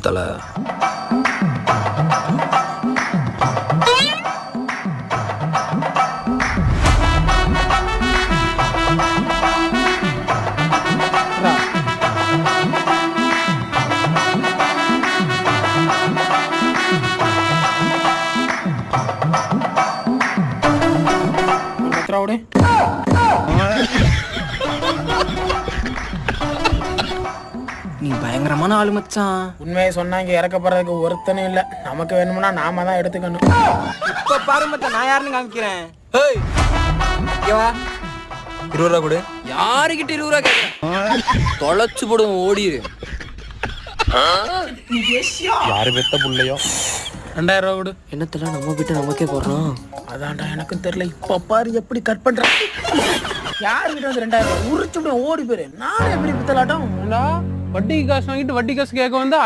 தல. நீ பயங்கரமான ஆளு மச்சான். உண்மையை சொன்னா இங்க இறக்கப்படுறதுக்கு ஒருத்தனும் இல்ல. நமக்கு வேணும்னா நாம தான் எடுத்துக்கணும். இப்ப பாரு மச்சான், நான் யாருன்னு காமிக்கிறேன். ஏய், இங்க வா. 20 ரூபா கொடு. யாருக்கிட்ட 20 ரூபா கேட்கிறேன்? தொலைச்சு போடுவோம், ஓடிடு. யாரு பெத்த புள்ளையோ. 2000 ரூபா கொடு. என்னத்தெல்லாம் நம்ம வீட்டு நமக்கே போடுறோம். அதான்டா எனக்கும் தெரியல. இப்ப பாரு எப்படி கட் பண்றான். யாருக்கிட்ட வந்து 2000 ரூபா உரிச்சு ஓடி போயிரு. நானே எப்படி பித்தலாட்டம். வட்டிக்கு காசு வாங்கிட்டு வட்டி காசு கேட்க வந்து